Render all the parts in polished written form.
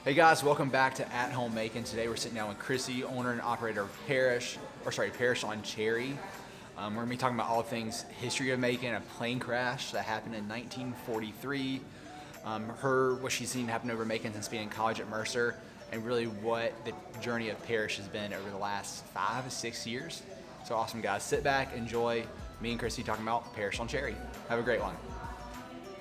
Hey guys, welcome back to At Home Macon. Today we're sitting down with Chrissy, owner and operator of Parish On Cherry. We're gonna be talking about all things history of Macon, a plane crash that happened in 1943. What she's seen happen over Macon since being in college at Mercer, and really what the journey of Parish has been over the last 5 to 6 years. So awesome, guys. Sit back, enjoy me and Chrissy talking about Parish on Cherry. Have a great one.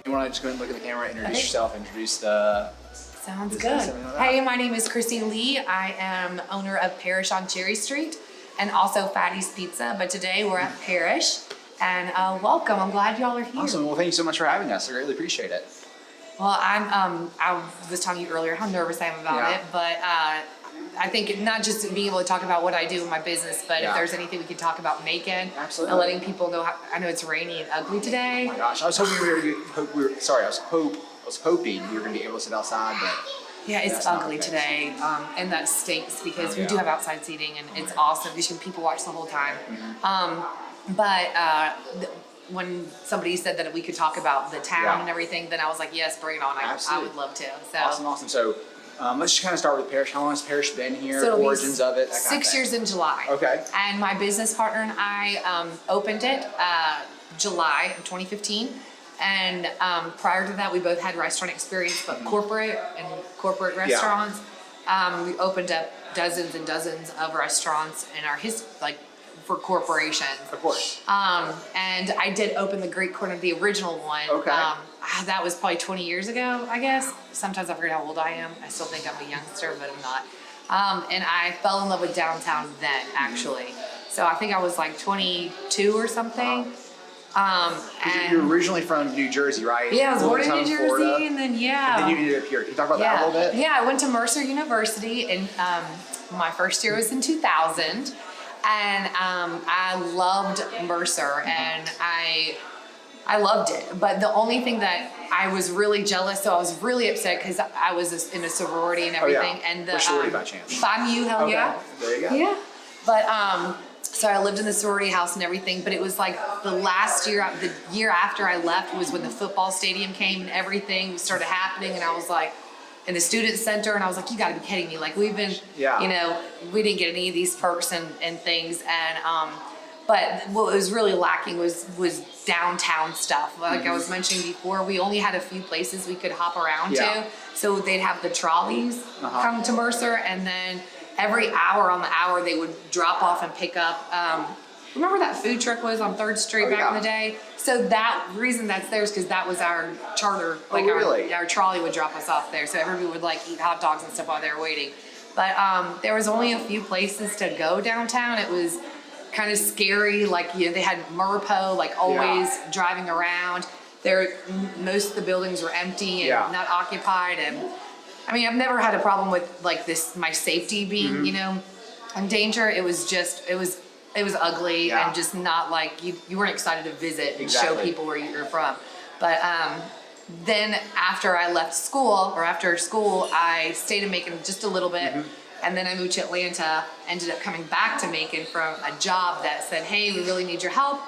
You want to just go ahead and look at the camera, introduce yourself, introduce the Sounds good. Hey, my name is Chrissy Lee. I am owner of Parish on Cherry Street and also Fatty's Pizza. But today we're at Parish, and welcome. I'm glad y'all are here. Awesome. Well, thank you so much for having us. I greatly appreciate it. Well, I was telling you earlier how nervous I am about it, but I think not just being able to talk about what I do in my business, but if there's anything we could talk about Macon, and letting people know how, I know it's rainy and ugly today. Oh my gosh, I was hoping I was hoping we were going to be able to sit outside, but yeah, it's ugly today, and that stinks because we do have outside seating, and it's awesome because people watch the whole time. When somebody said that we could talk about the town and everything, then I was like, yes, bring it on. I would love to. So. Awesome. So let's just kind of start with Parish. How long has Parish been here? So origins of it? 6 years in July. Okay. And my business partner and I opened it July of 2015. And prior to that, we both had restaurant experience, but corporate restaurants. We opened up dozens and dozens of restaurants in our for corporations. Of course. And I did open the Greek Corner, the original one. Okay. That was probably 20 years ago, I guess. Sometimes I forget how old I am. I still think I'm a youngster, but I'm not. And I fell in love with downtown then, actually. So I think I was like 22 or something. And you're originally from New Jersey, right? Yeah, I was born in New Jersey, Florida, and then and then you ended up here. Can you talk about that a little bit? Yeah, I went to Mercer University, and my first year was in 2000, and I loved Mercer, and I loved it. But the only thing that I was really jealous, so I was really upset because I was in a sorority and everything, and the Which sorority by chance? FAMU, hell yeah. There you go. Yeah, but so I lived in the sorority house and everything, but it was like the year after I left was when the football stadium came and everything started happening, and I was like in the student center, and I was like, you gotta be kidding me. Like we've been, we didn't get any of these perks and things, and but what was really lacking was downtown stuff. Like I was mentioning before, we only had a few places we could hop around to. So they'd have the trolleys come to Mercer, and then every hour on the hour they would drop off and pick up. Remember that food truck was on 3rd Street back in the day? So that reason that's there is because that was our charter. Like our trolley would drop us off there. So everybody would like eat hot dogs and stuff while they were waiting. But there was only a few places to go downtown. It was kind of scary. Like, they had Murpo, like always driving around. Most of the buildings were empty and not occupied. And I mean, I've never had a problem with like my safety being, in danger. It was just, it was ugly and just not like, you weren't excited to visit and show people where you're from. But then after I left school, or after school, I stayed in Macon just a little bit. And then I moved to Atlanta, ended up coming back to Macon from a job that said, hey, we really need your help.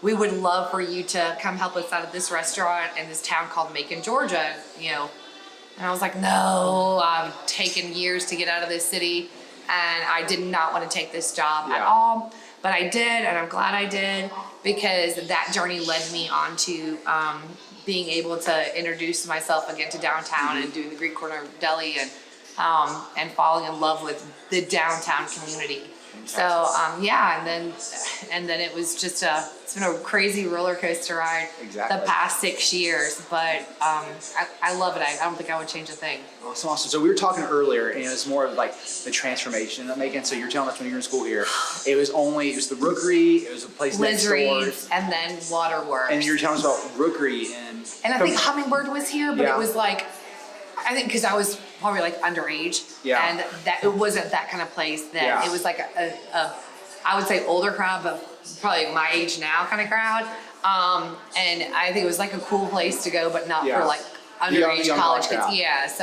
We would love for you to come help us out at this restaurant in this town called Macon, Georgia, And I was like, no, I've taken years to get out of this city, and I did not want to take this job at all. But I did, and I'm glad I did, because that journey led me on to being able to introduce myself again to downtown and doing the Greek Corner Deli and falling in love with the downtown community. So and then it was just it's been a crazy roller coaster ride the past 6 years, but I love it. I don't think I would change a thing. Awesome. So we were talking earlier, and it was more of like the transformation of Macon. So you're telling us when you were in school here, it was the Rookery, it was a place next door, and then Waterworks. And you were telling us about Rookery and I think Hummingbird was here, but it was like, I think because I was probably like underage, and that it wasn't that kind of place then. It was like a I would say older crowd, but probably my age now kind of crowd. And I think it was like a cool place to go, but not for like underage college kids.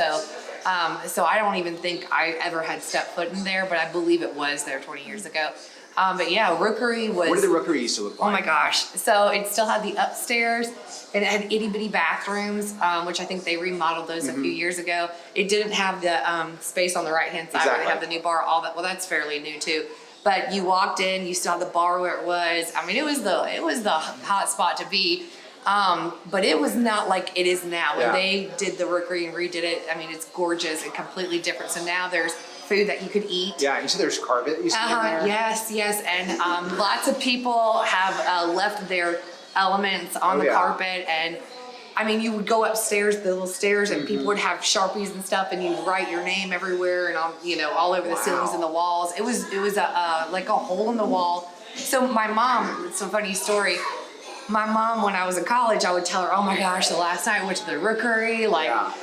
So I don't even think I ever had stepped foot in there, but I believe it was there 20 years ago. But yeah, Rookery was. What did the Rookery used to look like? Oh my gosh. So it still had the upstairs and it had itty bitty bathrooms, which I think they remodeled those a few years ago. It didn't have the space on the right hand side where they have the new bar, all that. Well, that's fairly new too. But you walked in, you saw the bar where it was. I mean, it was the hot spot to be. But it was not like it is now. When they did the Rookery and redid it, I mean, it's gorgeous and completely different. So now there's food that you could eat. Yeah, you said there's carpet you see in there? Yes. And lots of people have left their elements on the carpet. And I mean, you would go upstairs, the little stairs, and people would have Sharpies and stuff, and you'd write your name everywhere and on, all over the ceilings and the walls. It was like a hole in the wall. So my mom, it's a funny story. My mom, when I was in college, I would tell her, oh my gosh, the last night I went to the Rookery,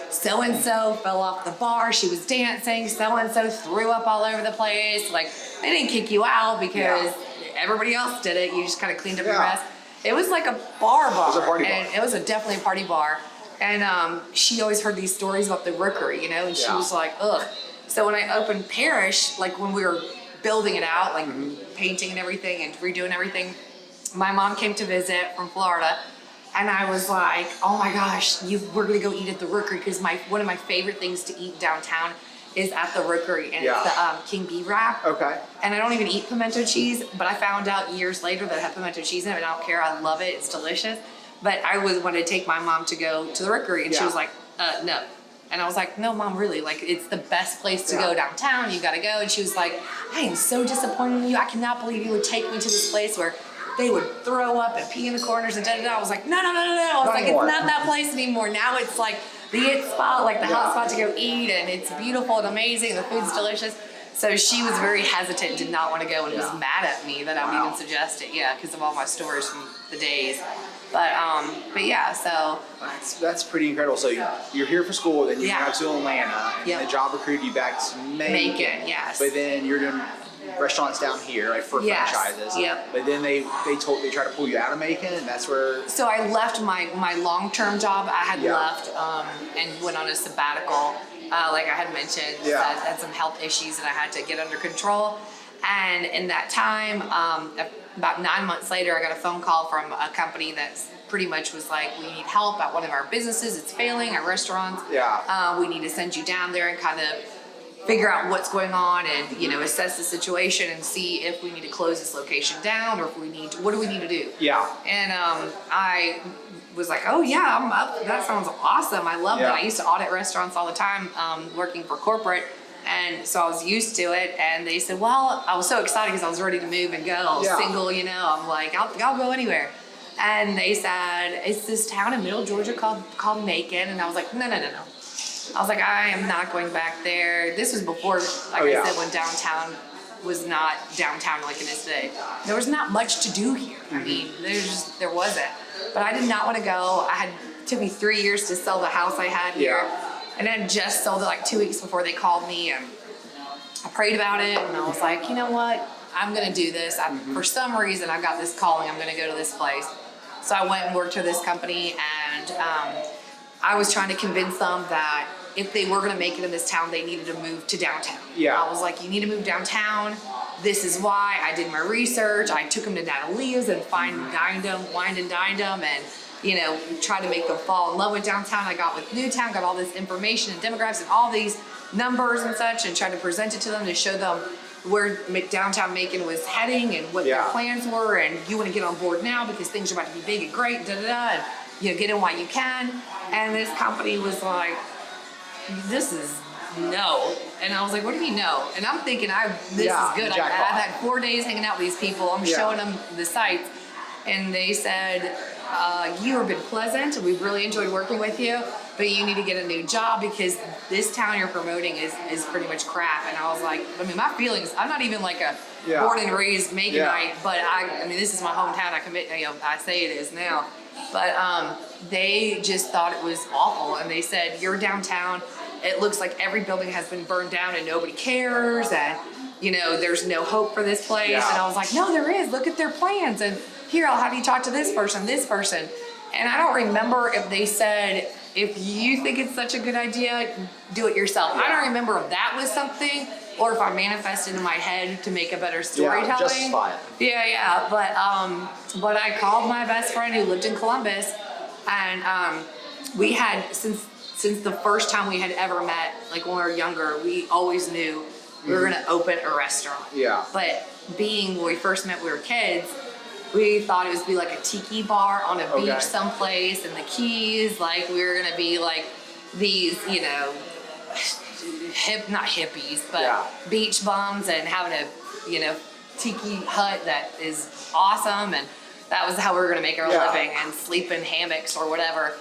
so-and-so fell off the bar, she was dancing, so-and-so threw up all over the place. Like, they didn't kick you out because everybody else did it. You just kind of cleaned up your mess. It was like a bar. It was a party bar. And it was definitely a party bar. And she always heard these stories about the Rookery, and she was like, ugh. So when I opened Parish, like when we were building it out, like painting and everything and redoing everything, my mom came to visit from Florida, and I was like, oh my gosh, we're gonna go eat at the Rookery, because one of my favorite things to eat downtown is at the Rookery, and it's the King Bee wrap. Okay. And I don't even eat pimento cheese, but I found out years later that it had pimento cheese in it, and I don't care, I love it, it's delicious. But I wanted to take my mom to go to the Rookery, and she was like, no. And I was like, no, Mom, really, like, it's the best place to go downtown, you gotta go. And she was like, I am so disappointed in you, I cannot believe you would take me to this place where they would throw up and pee in the corners and da-da-da. I was like, no. I was like, it's not that place anymore. Now it's like the it spot, like the hot spot to go eat, and it's beautiful and amazing, the food's delicious. So she was very hesitant, did not want to go, and was mad at me that I would even suggest it, because of all my stories from the days. But yeah, so. That's pretty incredible. So you're here for school, then you got to Atlanta, and the job recruited you back to Macon. Yes. But then you're doing restaurants down here, right, for franchises. Yep. But then they tried to pull you out of Macon, and that's where. So I left my long-term job. I had left and went on a sabbatical, like I had mentioned. I had some health issues that I had to get under control. And in that time, about 9 months later, I got a phone call from a company that pretty much was like, we need help at one of our businesses. It's failing, our restaurants. We need to send you down there and kind of figure out what's going on and, assess the situation and see if we need to close this location down or if what do we need to do? And I was like, oh yeah, I'm up. That sounds awesome. I love it. I used to audit restaurants all the time, working for corporate. And so I was used to it, and they said, well, I was so excited because I was ready to move and go. I was single, I'm like, I'll go anywhere. And they said, it's this town in middle Georgia called Macon. And I was like, no. I was like, I am not going back there. This was before, I said, when downtown was not downtown like it is today. There was not much to do here. I mean, there wasn't. But I did not want to go. It took me 3 years to sell the house I had here. And I had just sold it like 2 weeks before they called me, and I prayed about it, and I was like, you know what? I'm gonna do this. For some reason, I got this calling. I'm gonna go to this place. So I went and worked for this company, and I was trying to convince them that if they were gonna make it in this town, they needed to move to downtown. I was like, you need to move downtown. This is why. I did my research. I took them to Natalia's and wined and dined them, and try to make them fall in love with downtown. I got with Newtown, got all this information and demographics and all these numbers and such, and tried to present it to them to show them where downtown Macon was heading and what their plans were, and you want to get on board now because things are about to be big and great, and get in while you can. And this company was like, this is no. And I was like, what do you mean no? And I'm thinking, this is good. I've had 4 days hanging out with these people. I'm showing them the sites. And they said, you have been pleasant. We've really enjoyed working with you, but you need to get a new job because this town you're promoting is pretty much crap. And I was like, my feelings, I'm not even like a born and raised Maconite, but this is my hometown. I say it is now. But they just thought it was awful. And they said, you're downtown. It looks like every building has been burned down and nobody cares. And, there's no hope for this place. And I was like, no, there is. Look at their plans. And here, I'll have you talk to this person. And I don't remember if they said, if you think it's such a good idea, do it yourself. I don't remember if that was something or if I manifested in my head to make a better storytelling. Yeah, just fine. Yeah. But I called my best friend who lived in Columbus, and we had since the first time we had ever met, like when we were younger, we always knew we were gonna open a restaurant. Yeah. But being when we first met, we were kids. We thought it was be like a tiki bar on a beach someplace in the Keys. Like we were gonna be like these, you know, not hippies, but beach bums and having a, you know, tiki hut that is awesome. And that was how we were gonna make our living and sleep in hammocks or whatever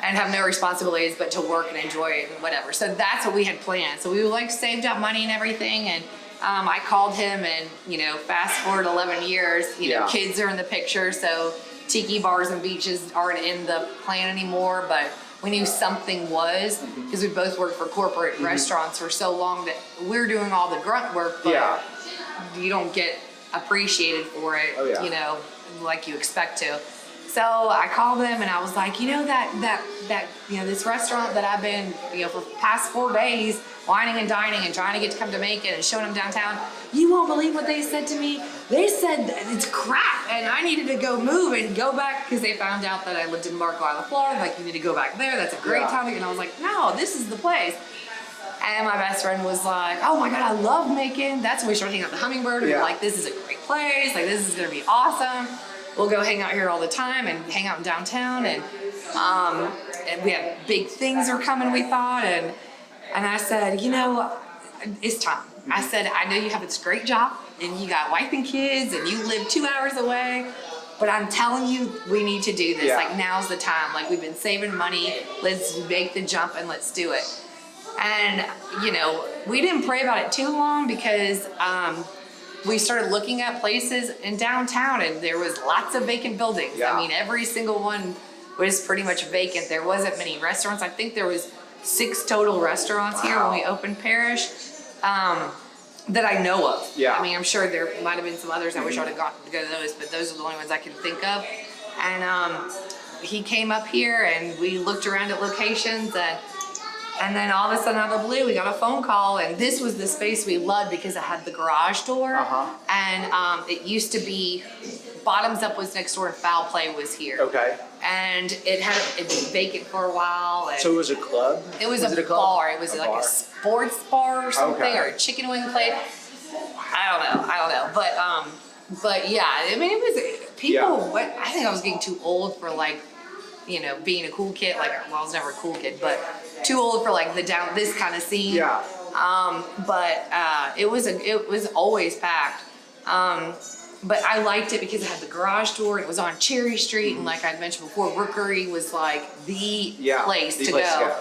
and have no responsibilities but to work and enjoy it and whatever. So that's what we had planned. So we like saved up money and everything, and I called him, and you know, fast forward 11 years, you know, kids are in the picture, so tiki bars and beaches aren't in the plan anymore, but we knew something was, because we both worked for corporate restaurants for so long that we're doing all the grunt work, but you don't get appreciated for it, you know, like you expect to. So I called him and I was like, you know, that you know, this restaurant that I've been, you know, for the past 4 days whining and dining and trying to get to come to Macon and showing them downtown, you won't believe what they said to me. They said it's crap and I needed to go move and go back, because they found out that I lived in Marco Island, Florida. Like, you need to go back there. That's a great topic. And I was like, no, this is the place. And my best friend was like, oh my God, I love Macon. That's when we started hanging out at the Hummingbird. And we're like, this is a great place. Like, this is going to be awesome. We'll go hang out here all the time and hang out in downtown, and we have big things are coming, we thought, and I said, you know, it's time. I said, I know you have this great job and you got wife and kids and you live 2 hours away, but I'm telling you, we need to do this. Like, now's the time. Like, we've been saving money. Let's make the jump and let's do it. And you know, we didn't pray about it too long, because we started looking at places in downtown, and there was lots of vacant buildings. I mean, every single one was pretty much vacant. There wasn't many restaurants. I think there was 6 total restaurants here when we opened Parish, that I know of. I mean, I'm sure there might have been some others. I wish I would have gotten to go to those, but those are the only ones I can think of. And he came up here and we looked around at locations, and then all of a sudden, out of the blue, we got a phone call, and this was the space we loved because it had the garage door, and it used to be, Bottoms Up was next door and Foul Play was here. And it had been vacant for a while. And so it was a club? It was a bar. It was like a sports bar or something, or a chicken wing place. I don't know. But yeah, I mean, it was people. I think I was getting too old for, like, you know, being a cool kid. Like, well, I was never a cool kid, but too old for like this kind of scene. It was always packed. But I liked it because it had the garage door. It was on Cherry Street, and like I mentioned before, Rookery was like the place to go.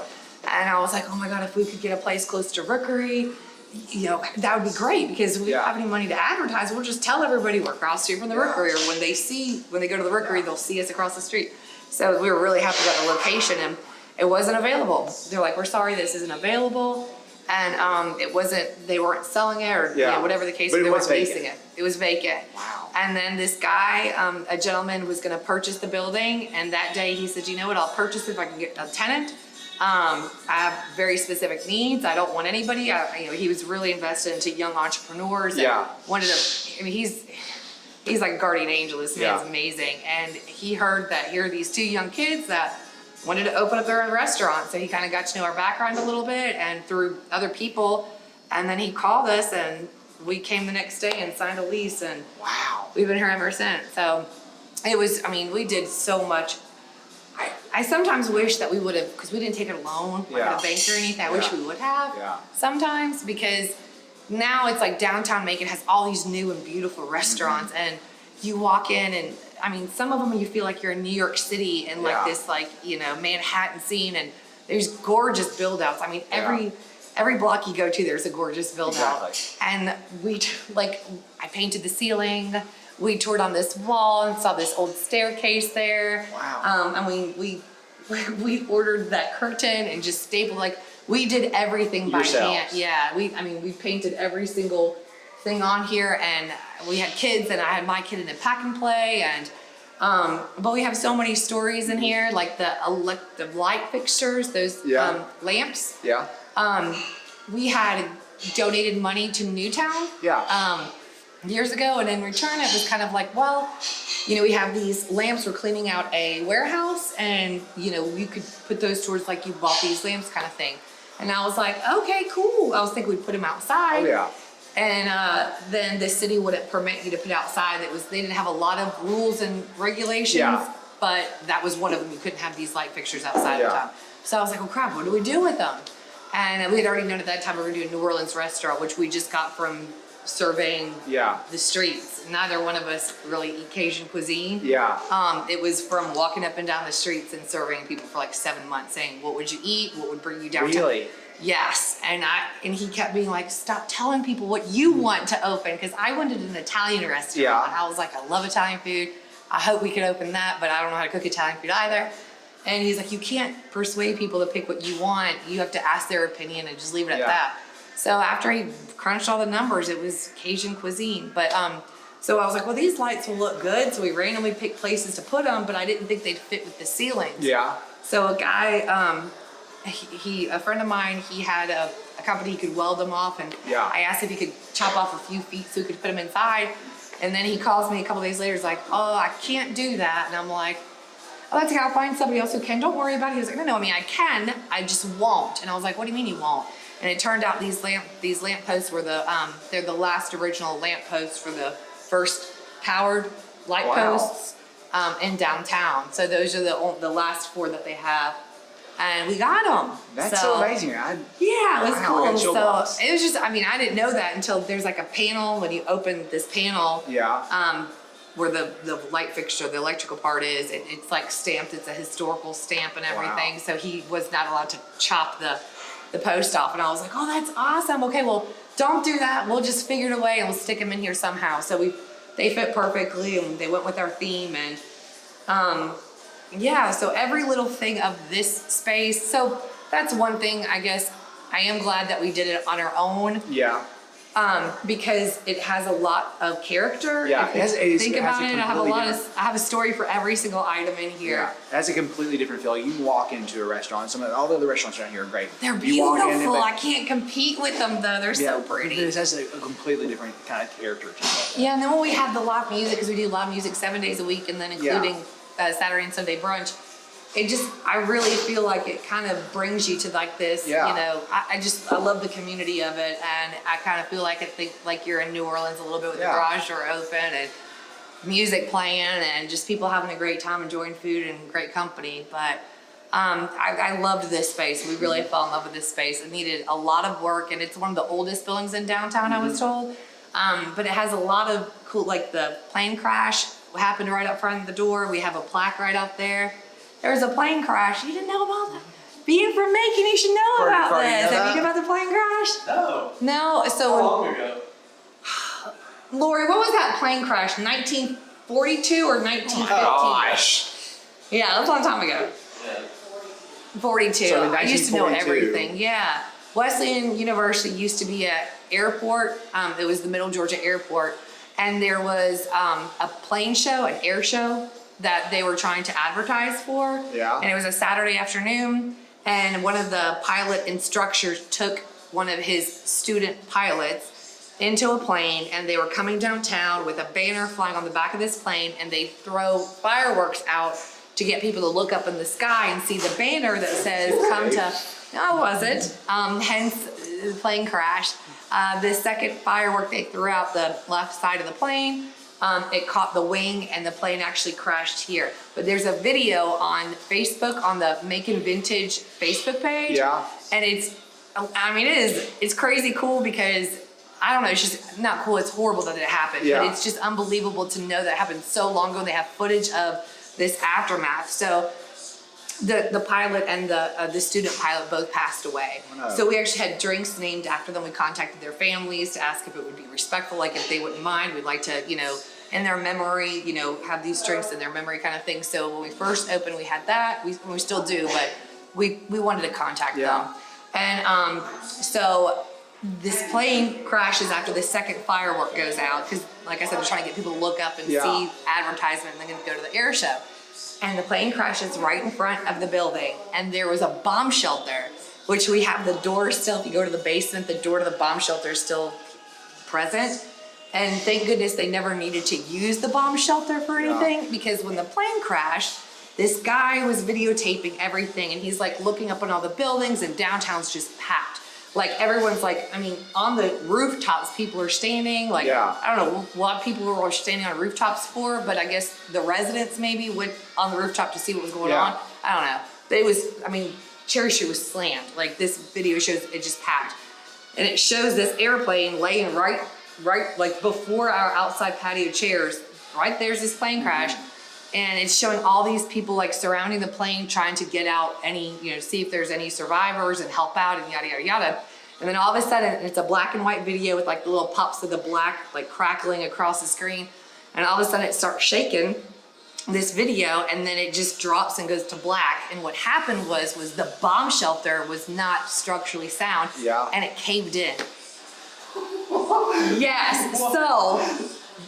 And I was like, oh my God, if we could get a place close to Rookery, you know, that would be great, because we don't have any money to advertise. We'll just tell everybody we're across the street from the Rookery, or when they go to the Rookery, they'll see us across the street. So we were really happy about the location, and it wasn't available. They're like, we're sorry, this isn't available. And they weren't selling it, or you know, whatever the case, they weren't leasing it. It was vacant. Wow. And then this guy, a gentleman, was gonna purchase the building, and that day he said, you know what, I'll purchase it if I can get a tenant. I have very specific needs. I don't want anybody, you know, he was really invested into young entrepreneurs. And wanted to, I mean, he's like a guardian angel. This man's amazing. And he heard that here are these 2 young kids that wanted to open up their own restaurant. So he kind of got to know our background a little bit, and through other people. And then he called us, and we came the next day and signed a lease, and we've been here ever since. So it was, I mean, we did so much. I sometimes wish that we would have, because we didn't take a loan like a bank or anything. I wish we would have sometimes, because now it's like downtown Macon has all these new and beautiful restaurants, and you walk in, and I mean, some of them you feel like you're in New York City and like this, like, you know, Manhattan scene, and there's gorgeous build outs. I mean, every block you go to, there's a gorgeous build out. And I painted the ceiling. We toured on this wall and saw this old staircase there. And we ordered that curtain and just stapled, like, we did everything by hand. We painted every single thing on here, and we had kids, and I had my kid in a pack and play, and but we have so many stories in here, like the light fixtures, those lamps. We had donated money to Newtown. Yeah. Years ago, and in return it was kind of like, well, we have these lamps, we're cleaning out a warehouse, and you could put those towards like you bought these lamps kind of thing. And I was like, okay, cool. I was thinking we'd put them outside. Oh yeah. And then the city wouldn't permit you to put outside. They didn't have a lot of rules and regulations, Yeah. but that was one of them. You couldn't have these light fixtures outside Yeah. the time. So I was like, oh crap, what do we do with them? And we had already known at that time we were going to do a New Orleans restaurant, which we just got from surveying Yeah. the streets. Neither one of us really eat Cajun cuisine. Yeah. It was from walking up and down the streets and surveying people for like 7 months, saying, what would you eat? What would bring you downtown? Really? Yes. And he kept being like, stop telling people what you want to open. Because I wanted an Italian restaurant. Yeah. And I was like, I love Italian food. I hope we could open that, but I don't know how to cook Italian food either. And he's like, you can't persuade people to pick what you want. You have to ask their opinion and just leave it at that. So after he crunched all the numbers, it was Cajun cuisine. But so I was like, well, these lights will look good. So we randomly picked places to put them, but I didn't think they'd fit with the ceilings. Yeah. So a guy, a friend of mine, he had a company he could weld them off, and I asked if he could chop off a few feet so he could put them inside. And then he calls me a couple days later, he's like, oh, I can't do that. And I'm like, oh, that's okay, I'll find somebody else who can. Don't worry about it. He was like, no, I mean, I can, I just won't. And I was like, what do you mean you won't? And it turned out these lamp posts were they're the last original lamp posts for the first powered light posts in downtown. So those are the last 4 that they have. And we got them. That's so amazing. Yeah, it was cool. So it was just, I mean, I didn't know that until there's like a panel when you open this panel. Yeah. Where the light fixture, the electrical part is, it's like stamped. It's a historical stamp and everything. Wow. So he was not allowed to chop the post off. And I was like, oh, that's awesome. Okay, well, don't do that. We'll just figure it away and we'll stick them in here somehow. So they fit perfectly and they went with our theme. And yeah, so every little thing of this space. So that's one thing, I guess. I am glad that we did it on our own. Yeah. Because it has a lot of character. Yeah, think about it. I have a story for every single item in here. Yeah, it has a completely different feel. You can walk into a restaurant. All the other restaurants around here are great. They're beautiful. I can't compete with them though. They're so pretty. This has a completely different kind of character to it. Yeah, and then when we have the live music, because we do live music 7 days a week, and then including Saturday and Sunday brunch. I really feel like it kind of brings you to like this, I love the community of it, and I kind of feel like you're in New Orleans a little bit with the garage door open and music playing and just people having a great time enjoying food and great company. But I loved this space. We really fell in love with this space. It needed a lot of work, and it's one of the oldest buildings in downtown, I was told. But it has a lot of cool, like the plane crash happened right up front of the door. We have a plaque right up there. There was a plane crash. You didn't know about that? Being from Macon, you should know about this. Have you heard about the plane crash? No. No. So how long ago? Lori, what was that plane crash? 1942 or 1915? Oh, gosh. Yeah, that was a long time ago. Yeah. 42. So I used to know everything. Yeah. Wesleyan University used to be an airport. It was the Middle Georgia Airport. And there was a plane show, an air show, that they were trying to advertise for. Yeah. And it was a Saturday afternoon, and one of the pilot instructors took one of his student pilots into a plane, and they were coming downtown with a banner flying on the back of this plane, and they throw fireworks out to get people to look up in the sky and see the banner that says come to, no, it wasn't, hence the plane crash. The second firework they threw out the left side of the plane, it caught the wing and the plane actually crashed here. But there's a video on Facebook, on the Macon Vintage Facebook page. Yeah. And it's crazy cool because, I don't know, it's just not cool, it's horrible that it happened. Yeah. But it's just unbelievable to know that it happened so long ago. They have footage of this aftermath. So the pilot and the student pilot both passed away. Oh, no. So we actually had drinks named after them. We contacted their families to ask if it would be respectful, like if they wouldn't mind. We'd like to, in their memory, have these drinks in their memory kind of thing. So when we first opened, we had that. We still do, but we wanted to contact them. And so this plane crashes after the second firework goes out, because like I said, they're trying to get people to look up and see advertisement and then go to the air show. And the plane crashes right in front of the building, and there was a bomb shelter which we have the door still. If you go to the basement, the door to the bomb shelter is still present. And thank goodness they never needed to use the bomb shelter for anything, because when the plane crashed, this guy was videotaping everything, and he's like looking up on all the buildings, and downtown's just packed. Like everyone's like, I mean, on the rooftops, people are standing. Like, I don't know what people were standing on rooftops for, but I guess the residents maybe went on the rooftop to see what was going on. I don't know. But it was, I mean, Cherry Street was slammed. Like this video shows it just packed. And it shows this airplane laying right like before our outside patio chairs. Right there's this plane crash. And it's showing all these people like surrounding the plane, trying to get out any, you know, see if there's any survivors and help out and yada, yada, yada. And then all of a sudden it's a black and white video with like the little pops of the black, like crackling across the screen. And all of a sudden it starts shaking, this video, and then it just drops and goes to black. And what happened was the bomb shelter was not structurally sound, and it caved in. Yes, so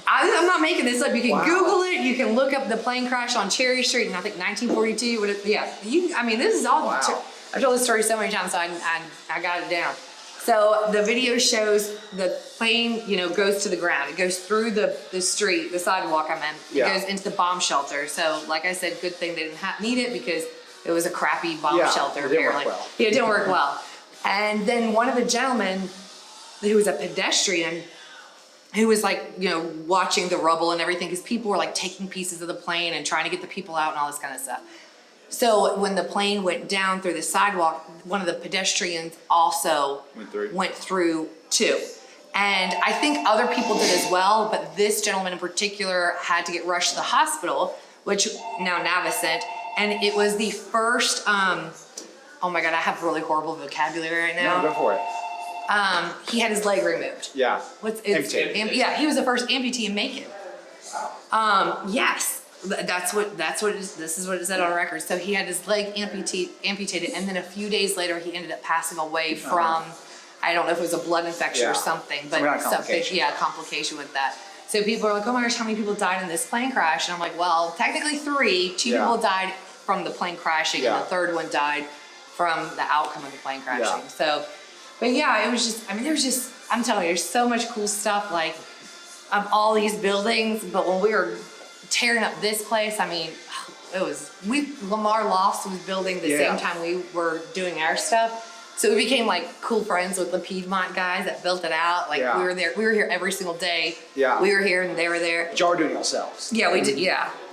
I'm not making this up. You can Google it. You can look up the plane crash on Cherry Street in I think 1942. I mean, this is all. I've told this story so many times, so I got it down. So the video shows the plane, you know, goes to the ground. It goes through the street, the sidewalk I'm in. It goes into the bomb shelter. So like I said, good thing they didn't need it because it was a crappy bomb shelter. It didn't work well. Yeah, it didn't work well. And then one of the gentlemen, who was a pedestrian, who was like, you know, watching the rubble and everything, because people were like taking pieces of the plane and trying to get the people out and all this kind of stuff. So when the plane went down through the sidewalk, one of the pedestrians also went through too. And I think other people did as well, but this gentleman in particular had to get rushed to the hospital, which now Navicent, and it was the first, oh my God, I have really horrible vocabulary right now. No, go for it. He had his leg removed. Yeah. Amputated. He was the first amputee in Macon. Yes, this is what it said on record. So he had his leg amputated, and then a few days later he ended up passing away from, I don't know if it was a blood infection or something, but complication with that. So people are like, oh my gosh, how many people died in this plane crash? And I'm like, well, technically 3. 2 people died from the plane crashing, and the third one died from the outcome of the plane crashing. So. But yeah, it was just, I mean, there's just, I'm telling you, there's so much cool stuff, like, of all these buildings. But when we were tearing up this place, I mean, it was, Lamar Lofts was building the same time we were doing our stuff. So we became like cool friends with the Piedmont guys that built it out. Like we were here every single day. Yeah. We were here and they were there. But y'all were doing it yourselves. Yeah, we did,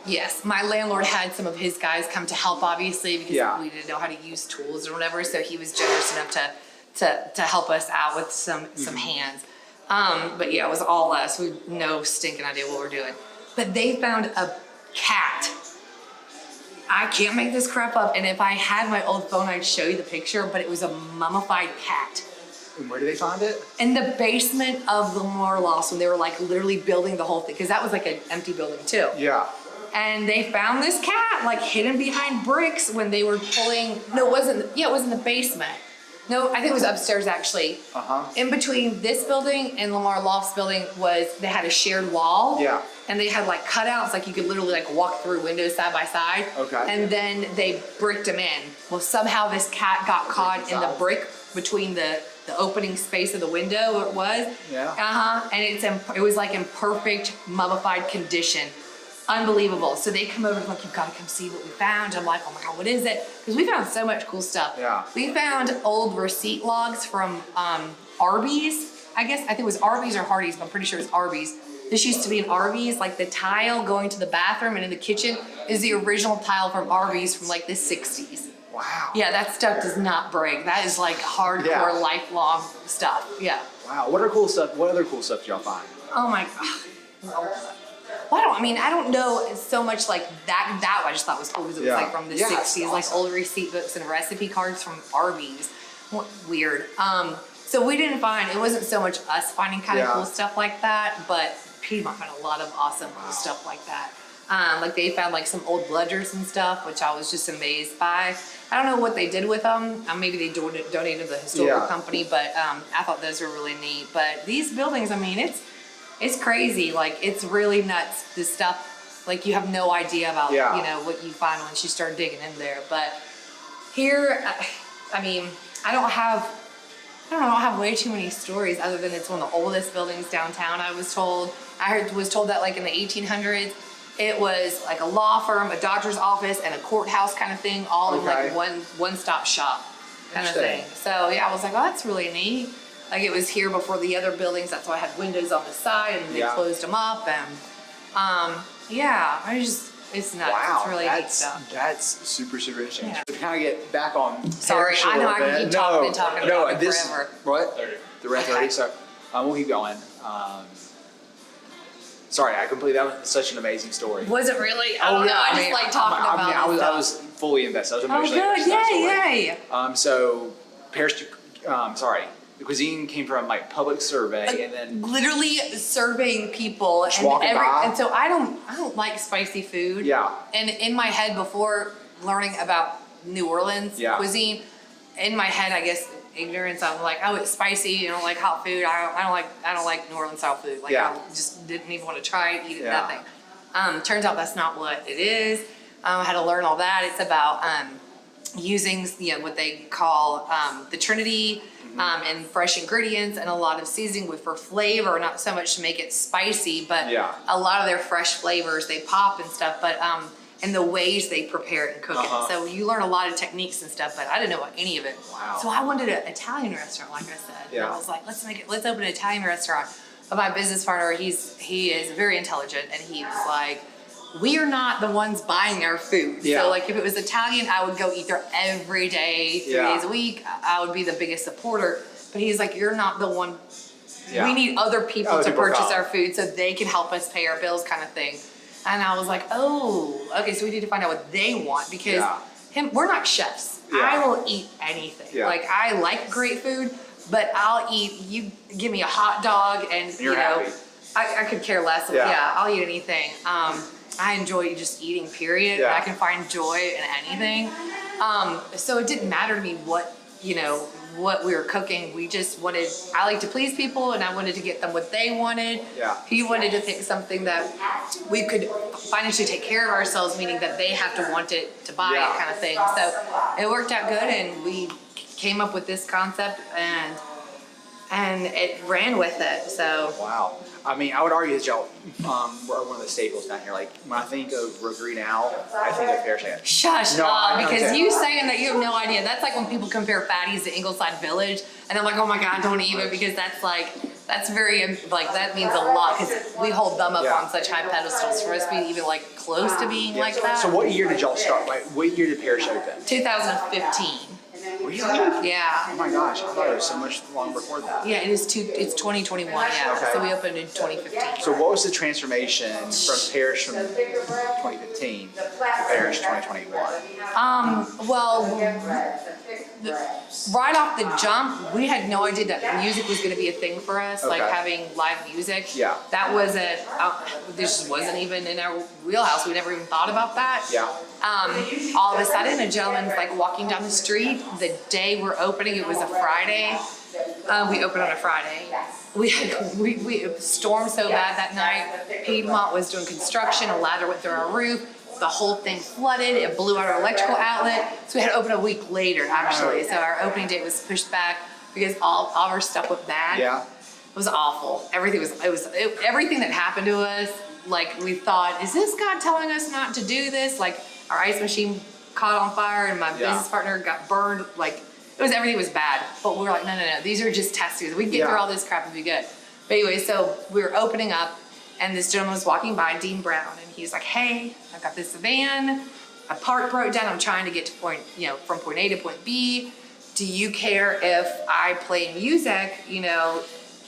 Yes, my landlord had some of his guys come to help, obviously, because we didn't know how to use tools or whatever. So he was generous enough to help us out with some hands. But yeah, it was all us. We had no stinking idea what we're doing. But they found a cat. I can't make this crap up. And if I had my old phone, I'd show you the picture, but it was a mummified cat. And where did they find it? In the basement of the Lamar Lofts, when they were like literally building the whole thing, because that was like an empty building too. Yeah. And they found this cat like hidden behind bricks when they were pulling, no, it wasn't, it was in the basement. No, I think it was upstairs actually. In between this building and Lamar Lofts building they had a shared wall. Yeah. And they had like cutouts, like you could literally like walk through windows side by side. Okay. And then they bricked them in. Well, somehow this cat got caught in the brick between the opening space of the window it was. Yeah. And it was like in perfect mummified condition. Unbelievable. So they come over and like, you've got to come see what we found. I'm like, oh my God, what is it? Because we found so much cool stuff. Yeah. We found old receipt logs from Arby's. I think it was Arby's or Hardee's, but I'm pretty sure it's Arby's. This used to be an Arby's. Like the tile going to the bathroom and in the kitchen is the original tile from Arby's from like the 60s. Wow. Yeah, that stuff does not break. That is like hardcore lifelong stuff. Yeah. Wow. What other cool stuff did y'all find? Oh my God. Well, I don't know so much like that I just thought was cool because it was like from the 60s, awesome. Like old receipt books and recipe cards from Arby's. Weird. So we didn't find, it wasn't so much us finding kind of cool stuff like that, but Piedmont found a lot of awesome cool stuff like that. Like they found like some old ledgers and stuff, which I was just amazed by. I don't know what they did with them. Maybe they donated to the historical company, but I thought those were really neat. But these buildings, it's crazy. Like, it's really nuts. This stuff, like, you have no idea about, what you find once you start digging in there. But here, I I don't have way too many stories other than it's one of the oldest buildings downtown. I was told that like in the 1800s, it was like a law firm, a doctor's office, and a courthouse kind of thing, all in like one-stop shop kind of thing. So yeah, I was like, oh, that's really neat. Like it was here before the other buildings. That's why I had windows on the side, and they closed them up. And yeah, it's nuts. Wow, it's really neat stuff. That's super interesting. To kind of get back on. Sorry, I know I can keep talking about it forever. What? The red 30. So we'll keep going. Sorry, that was such an amazing story. Was it really? I don't know. I just like talking about it. I was fully invested. I was emotionally invested. Yay. So Parish, the cuisine came from like public survey, and then literally surveying people and and so I don't like spicy food. Yeah. And in my head before learning about New Orleans cuisine, in my head I guess ignorance, I'm like, oh, it's spicy, you don't like hot food. I don't like New Orleans style food. Like I just didn't even want to try it, eat it, nothing. Turns out that's not what it is. I had to learn all that. It's about using what they call the Trinity and fresh ingredients and a lot of seasoning for flavor, not so much to make it spicy, but a lot of their fresh flavors, they pop and stuff, but and the ways they prepare it and cook it. So you learn a lot of techniques and stuff, but I didn't know about any of it. Wow. So I wanted an Italian restaurant, like I said. And I was like, let's open an Italian restaurant. But my business partner, he is very intelligent, and he was like, we are not the ones buying our food. So like if it was Italian, I would go eat there every day, 3 days a week. I would be the biggest supporter. But he's like, you're not the one. We need other people to purchase our food so they can help us pay our bills kind of thing. And I was like, oh, okay, so we need to find out what they want, because we're not chefs. I will eat anything. Like I like great food, but I'll eat, you give me a hot dog and you know, I could care less. I'll eat anything. I enjoy just eating, period. I can find joy in anything. So it didn't matter to me what we were cooking. We just wanted, I like to please people, and I wanted to get them what they wanted. He wanted to pick something that we could financially take care of ourselves, meaning that they have to want it to buy it kind of thing. So it worked out good, and we came up with this concept, and it ran with it. So wow. I mean, I would argue that y'all were one of the staples down here. Like when I think of Rosary now, I think of Parish. Shush, because you saying that you have no idea. That's like when people compare Fatties to Ingleside Village, and I'm like, oh my God, don't even, because that's very, like, that means a lot, because we hold them up on such high pedestals for us to be even like close to being like that. So what year did y'all start? Like, what year did Parish open? 2015. Really? Yeah. Oh my gosh, I thought it was so much longer before that. Yeah, it's 2021, so we opened in 2015. So what was the transformation from Parish from 2015 to Parish 2021? Right off the jump, we had no idea that music was going to be a thing for us, like having live music. That wasn't, this just wasn't even in our wheelhouse. We never even thought about that. All of a sudden, a gentleman's like walking down the street. The day we're opening, it was a Friday. We opened on a Friday. We stormed so bad that night. Piedmont was doing construction. A ladder went through our roof. The whole thing flooded. It blew out our electrical outlet. So we had to open a week later, actually. So our opening date was pushed back because all our stuff went bad. It was awful. Everything that happened to us, like we thought, is this God telling us not to do this? Like our ice machine caught on fire, and my business partner got burned. Like everything was bad. But we were like, no. These are just testers. We can get through all this crap and be good. But anyway, so we were opening up, and this gentleman was walking by, Dean Brown, and he's like, hey, I've got this van. A part broke down. I'm trying to get to from point A to point B. Do you care if I play music,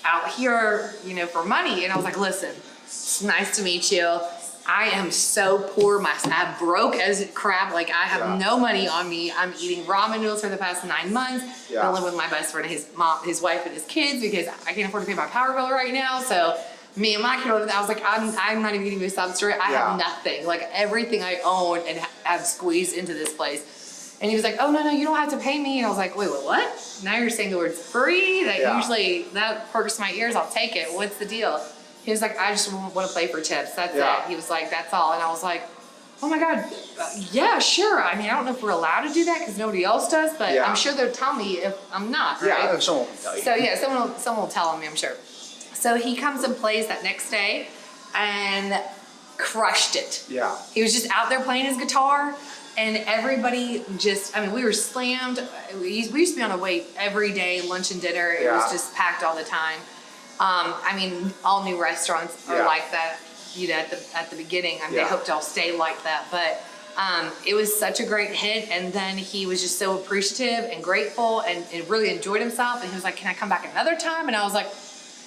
out here, for money? And I was like, listen, it's nice to meet you. I am so poor. I'm broke as crap. Like, I have no money on me. I'm eating ramen noodles for the past 9 months. I live with my best friend, his mom, his wife, and his kids, because I can't afford to pay my power bill right now. So me and my kid, I was like, I'm not even giving you a sob story. I have nothing. Like, everything I own and have squeezed into this place. And he was like, oh, no, you don't have to pay me. And I was like, wait, what? Now you're saying the word free? That perks my ears. I'll take it. What's the deal? He was like, I just want to play for tips. That's it. He was like, that's all. And I was like, oh my God, yeah, sure. I mean, I don't know if we're allowed to do that because nobody else does, but Yeah. I'm sure they'll tell me if I'm not, right? Yeah, someone will tell you. So yeah, someone will tell me, I'm sure. So he comes and plays that next day and crushed it. Yeah. He was just out there playing his guitar and everybody just, I mean, we were slammed. We used to be on a wait every day, lunch and dinner. It was just packed all the time. I mean, all new restaurants are like that, you know, at the beginning. I mean, they hope to all stay like that, but it was such a great hit. And then he was just so appreciative and grateful and really enjoyed himself. And he was like, can I come back another time? And I was like,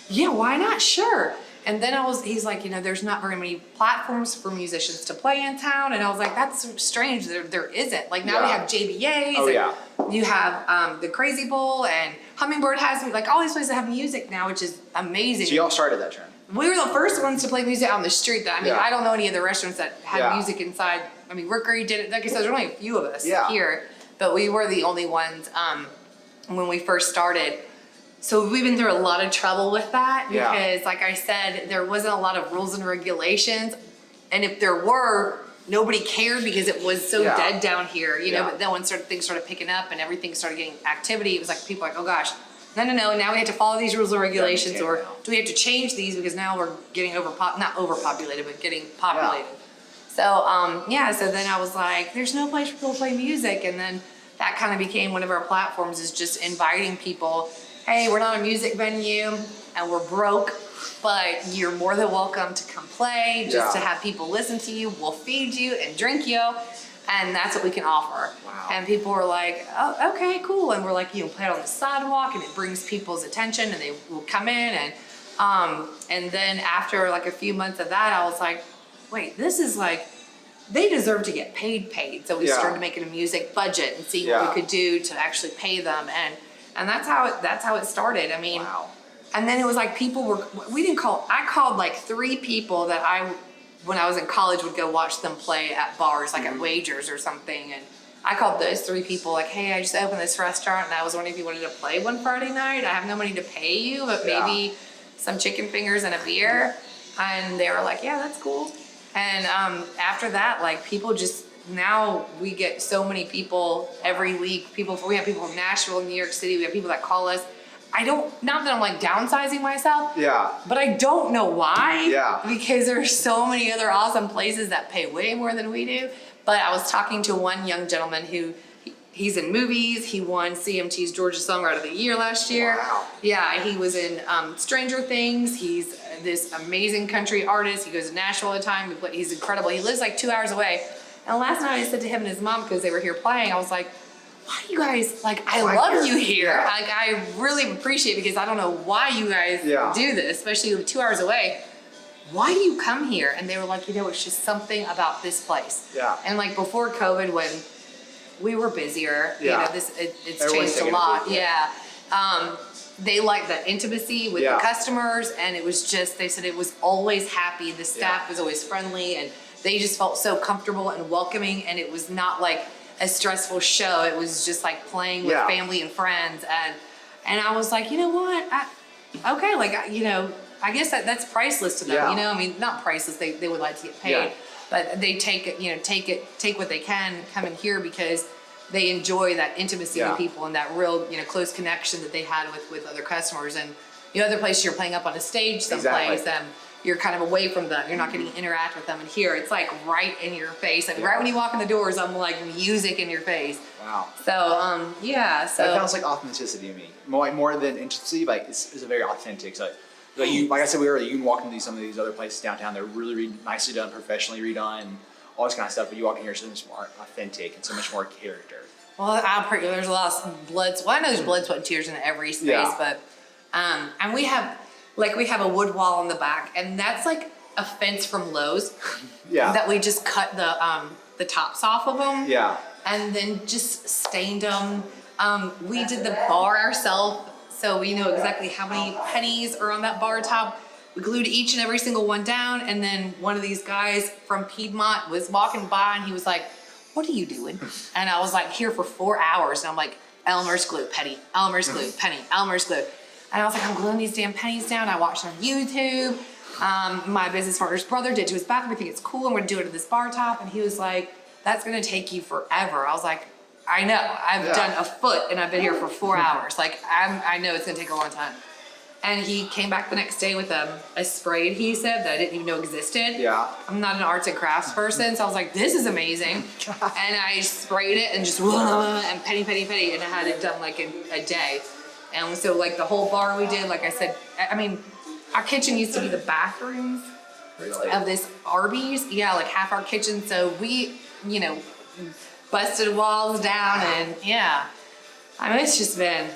yeah, why not? Sure. And then he's like, you know, there's not very many platforms for musicians to play in town. And I was like, that's strange. There isn't. Like now we have JBAs. Oh, yeah. You have the Crazy Bowl and Hummingbird has like all these places that have music now, which is amazing. So y'all started that trend. We were the first ones to play music out on the street. I mean, I don't know any other restaurants that had music inside. I mean, Rookery did it. Like I said, there's only a few of us here, but we were the only ones when we first started. So we've been through a lot of trouble with that because, like I said, there wasn't a lot of rules and regulations, and if there were, nobody cared because it was so dead down here, you know. But then when things started picking up and everything started getting activity, it was like people were like, oh gosh, no, now we have to follow these rules and regulations, or do we have to change these because now we're getting not overpopulated, but getting populated. So so then I was like, there's no place for people to play music, and then that kind of became one of our platforms, is just inviting people. Hey, we're not a music venue and we're broke, but you're more than welcome to come play, just to have people listen to you. We'll feed you and drink you, and that's what we can offer. Wow. And people were like, oh, okay, cool. And we're like, you know, play it on the sidewalk, and it brings people's attention, and they will come in. And then after like a few months of that, I was like, wait, this is like, they deserve to get paid. So we started making a music budget and seeing what we could do to actually pay them. And that's how it started. I mean, and then it was like I called like 3 people that when I was in college, would go watch them play at bars, like at Wagers or something. And I called those 3 people like, hey, I just opened this restaurant and I was wondering if you wanted to play one Friday night. I have no money to pay you, but maybe some chicken fingers and a beer. And they were like, yeah, that's cool. And after that, like people just, now we get so many people every week. We have people from Nashville, New York City. We have people that call us. Not that I'm like downsizing myself. Yeah. But I don't know why. Yeah. Because there's so many other awesome places that pay way more than we do. But I was talking to one young gentleman who, he's in movies. He won CMT's Georgia Songwriter of the Year last year. Wow. Yeah, he was in Stranger Things. He's this amazing country artist. He goes to Nashville all the time. He's incredible. He lives like 2 hours away. And last night I said to him and his mom, because they were here playing, I was like, why you guys, like, I love you here. Yeah. Like, I really appreciate it because I don't know why you guys do this, especially 2 hours away. Why do you come here? And they were like, you know, it's just something about this place. Yeah. And like before COVID, when we were busier, you know, it's changed a lot. They liked that intimacy with the customers, and it was just, they said it was always happy. The staff was always friendly, and they just felt so comfortable and welcoming, and it was not like a stressful show. It was just like playing with family and friends, and I was like, you know what? Okay, like, you know, I guess that's priceless to them. You know, I mean, not priceless. They would like to get paid, but they take what they can, come in here because they enjoy that intimacy with people and that real, you know, close connection that they had with other customers. And you know, other places you're playing up on a stage someplace, you're kind of away from them. You're not getting to interact with them. And here, it's like right in your face. Like right when you walk in the doors, I'm like music in your face. Wow. So, so. That sounds like authenticity to me. More than intimacy, like it's a very authentic. So, like I said, you can walk into some of these other places downtown. They're really nicely done, professionally redone, all this kind of stuff. But you walk in here, it's so much more authentic and so much more character. Well, there's a lot of blood. Well, I know there's blood, sweat, and tears in every space, but and we have a wood wall in the back, and that's like a fence from Lowe's. That we just cut the tops off of them. And then just stained them. We did the bar ourselves, so we know exactly how many pennies are on that bar top. We glued each and every single one down, and then one of these guys from Piedmont was walking by, and he was like, what are you doing? And I was like, here for 4 hours. And I'm like, Elmer's glue, penny, Elmer's glue, penny, Elmer's glue. And I was like, I'm gluing these damn pennies down. I watched on YouTube. My business partner's brother did to his bathroom. I think it's cool. I'm going to do it at this bar top. And he was like, that's going to take you forever. I was like, I know. I've done a foot and I've been here for 4 hours. Like, I know it's going to take a long time. And he came back the next day with a spray adhesive that I didn't even know existed. Yeah. I'm not an arts and crafts person, so I was like, this is amazing. And I sprayed it and just, and penny, and I had it done like in a day. And so like the whole bar we did, like I said, I mean, our kitchen used to be the bathrooms of this Arby's. Yeah, like half our kitchen. So we, you know, busted walls down and yeah. I mean, it's just been,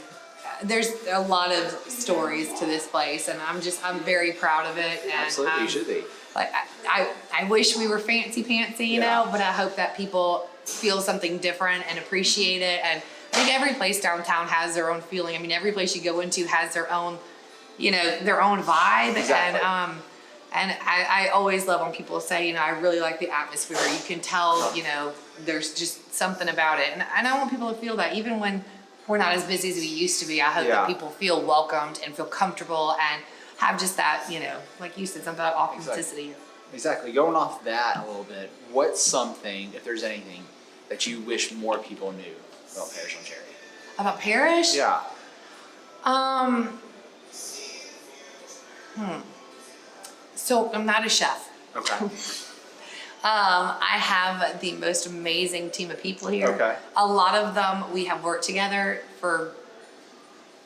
there's a lot of stories to this place and I'm very proud of it. And, Absolutely, you should be. Like, I wish we were fancy pantsy, you know, but I hope that people feel something different and appreciate it. And I think every place downtown has their own feeling. I mean, every place you go into has their own, you know, their own vibe. Exactly. And I always love when people say, you know, I really like the atmosphere. You can tell, you know, there's just something about it. And I want people to feel that even when we're not as busy as we used to be. I hope that people feel welcomed and feel comfortable and have just that, you know, like you said, something about authenticity. Exactly. Going off that a little bit, what's something, if there's anything, that you wish more people knew about Parish on Cherry? About Parish? Yeah. So I'm not a chef. Okay. I have the most amazing team of people here. Okay. A lot of them, we have worked together for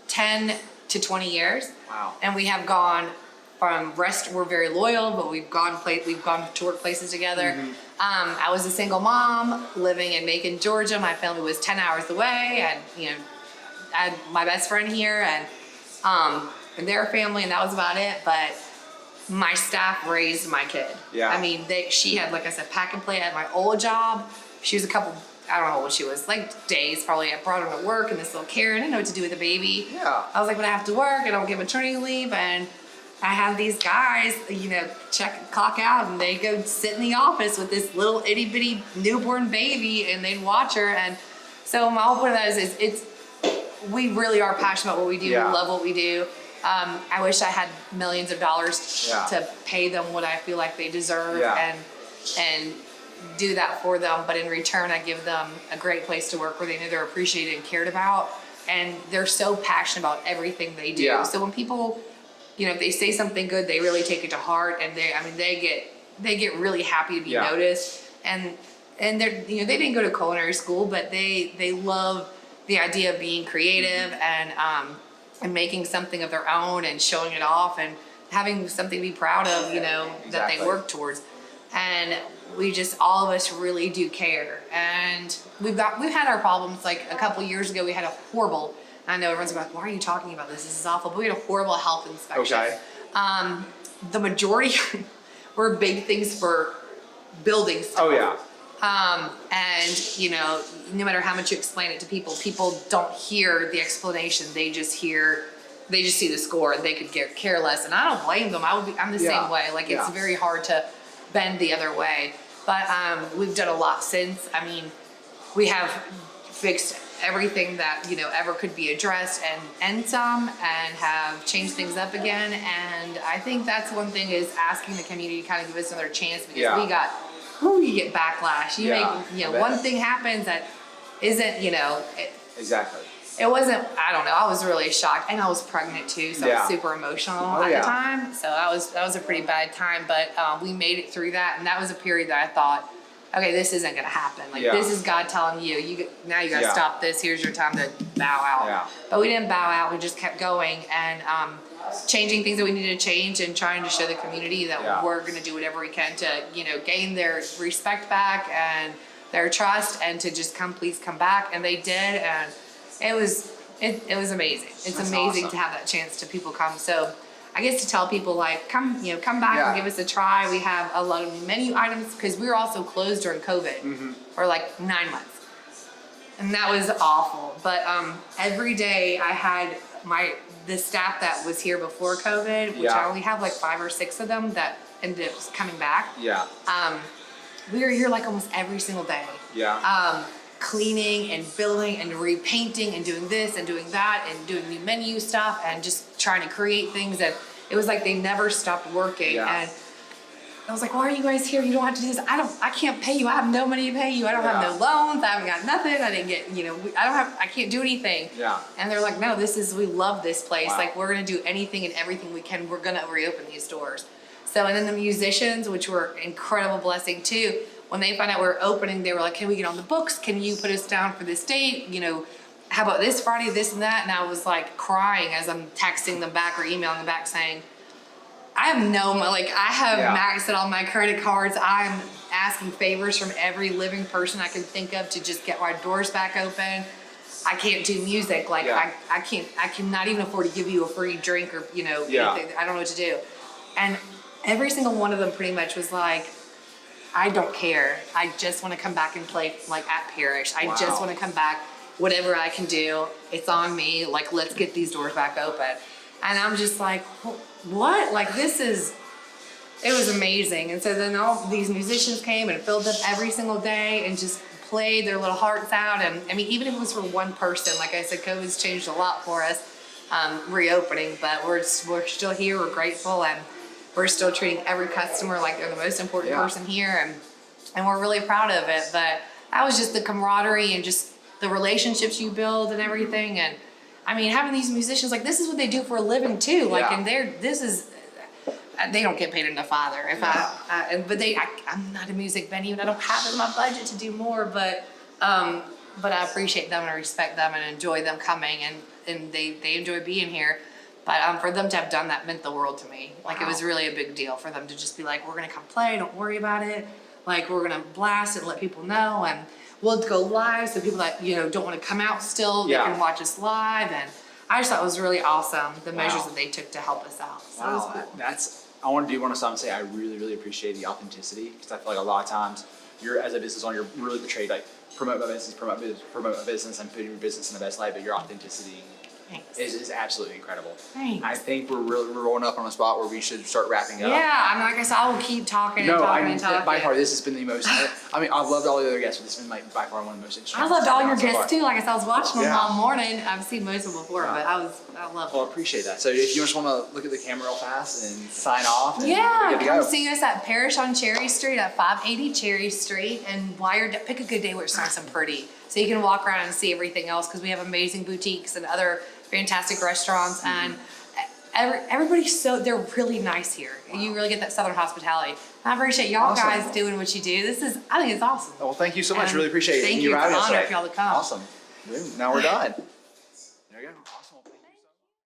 10 to 20 years. Wow. And we have gone from we're very loyal, but we've gone to work places together. I was a single mom living in Macon, Georgia. My family was 10 hours away, and you know, I had my best friend here and their family, and that was about it. But my staff raised my kid. Yeah. I mean, she had, like I said, pack and play at my old job. She was I don't know how old she was, like days probably. I brought her to work and this little care. I didn't know what to do with the baby. Yeah. I was like, but I have to work. I don't get maternity leave. And I have these guys, you know, clock out and they go sit in the office with this little itty bitty newborn baby and they'd watch her. And so my whole point of that is we really are passionate about what we do. Yeah. We love what we do. I wish I had millions of dollars to pay them what I feel like they deserve and do that for them. But in return, I give them a great place to work where they know they're appreciated and cared about. And they're so passionate about everything they do. Yeah. So when people, you know, if they say something good, they really take it to heart and they get really happy to be noticed. And they're, you know, they didn't go to culinary school, but they love the idea of being creative and making something of their own and showing it off and having something to be proud of, you know, that they work towards. And we just, all of us really do care. And we've had our problems. Like a couple of years ago, we had a horrible, I know everyone's like, why are you talking about this? This is awful. But we had a horrible health inspection. Okay. The majority were big things for building stuff. Oh yeah. And you know, no matter how much you explain it to people, people don't hear the explanation. They just see the score and they could care less. And I don't blame them. I'm the same way. Like it's very hard to bend the other way. But we've done a lot since. I mean, we have fixed everything that, you know, ever could be addressed and some, and have changed things up again. And I think that's one thing, is asking the community to kind of give us another chance, because you get backlash. You know, one thing happens that isn't, you know, Exactly. it wasn't, I don't know, I was really shocked, and I was pregnant too, so I was super emotional at the time. So that was a pretty bad time, but we made it through that, and that was a period that I thought, okay, this isn't gonna happen. Like this is God telling you, now you gotta stop this. Here's your time to bow out. Yeah. But we didn't bow out. We just kept going and changing things that we needed to change, and trying to show the community that we're gonna do whatever we can to, you know, gain their respect back and their trust, and to just please come back. And they did, and it was amazing. It's That's amazing awesome. to have that chance to people come. So I guess to tell people, like, come back and give us a try. We have a lot of new menu items, because we were also closed during COVID for like 9 months. And that was awful. But every day I had the staff that was here before COVID, which I only have like 5 or 6 of them that ended up coming back. Yeah. We were here like almost every single day. Yeah. Cleaning and building and repainting and doing this and doing that and doing new menu stuff and just trying to create things. And It was like they never stopped working. Yeah. And I was like, why are you guys here? You don't have to do this. I can't pay you. I have no money to pay you. I don't have no loans. I haven't got nothing. I didn't get, I can't do anything. Yeah. And they're like, no, we love this place. Wow. Like, we're going to do anything and everything we can. We're going to reopen these doors. So, and then the musicians, which were an incredible blessing too, when they found out we were opening, they were like, can we get on the books? Can you put us down for this date? How about this Friday, this and that? And I was like crying as I'm texting them back or emailing them back saying, I have maxed out all my credit cards. I'm asking favors from every living person I can think of to just get my doors back open. I can't do music. Like I cannot even afford to give you a free drink or, anything. I don't know what to do. And every single one of them pretty much was like, I don't care. I just want to come back and play like at Parish. I just want to come back. Whatever I can do, it's on me. Like, let's get these doors back open. And I'm just like, what? Like, it was amazing. And so then all these musicians came and filled up every single day and just played their little hearts out. And I mean, even if it was for one person, like I said, COVID's changed a lot for us, reopening, but we're still here. We're grateful, and we're still treating every customer like they're the most important person here. And we're really proud of it. But that was just the camaraderie and just the relationships you build and everything. And I mean, having these musicians, like, this is what they do for a living too. Like, and they don't get paid enough either. I'm not a music venue and I don't have it in my budget to do more, but I appreciate them and I respect them and enjoy them coming, and they enjoy being here. But for them to have done that meant the world to me. Like, it was really a big deal for them to just be like, we're gonna come play, don't worry about it. Like, we're gonna blast and let people know, and we'll go live so people that don't want to come out still, they can watch us live. And I just thought it was really awesome, the measures that they took to help us out. So it was cool. I want to stop and say I really, really appreciate the authenticity, because I feel like a lot of times as a business owner, you're really portrayed like promote my business, and putting your business in the best light, but your authenticity is absolutely incredible. Thanks. I think we're rolling up on a spot where we should start wrapping up. Yeah, I mean, like I said, I will keep talking and talking. By far, this has been the most. I mean, I've loved all the other guests, but this has been by far one of the most interesting. I loved all your guests too. Like I said, I was watching them all morning. I've seen most of them before, but I love Well, I them. appreciate that. So if you just want to look at the camera real fast and sign off. Come see us at Parish on Cherry Street at 580 Cherry Street, and pick a good day where it's nice and pretty, so you can walk around and see everything else, because we have amazing boutiques and other fantastic restaurants, and they're really nice here. You really get that Southern hospitality. I appreciate y'all guys doing what you do. I think it's awesome. Well, thank you so much. Really appreciate it. Thank you. It's an honor for y'all to come. Awesome. Now we're done. There you go. Awesome.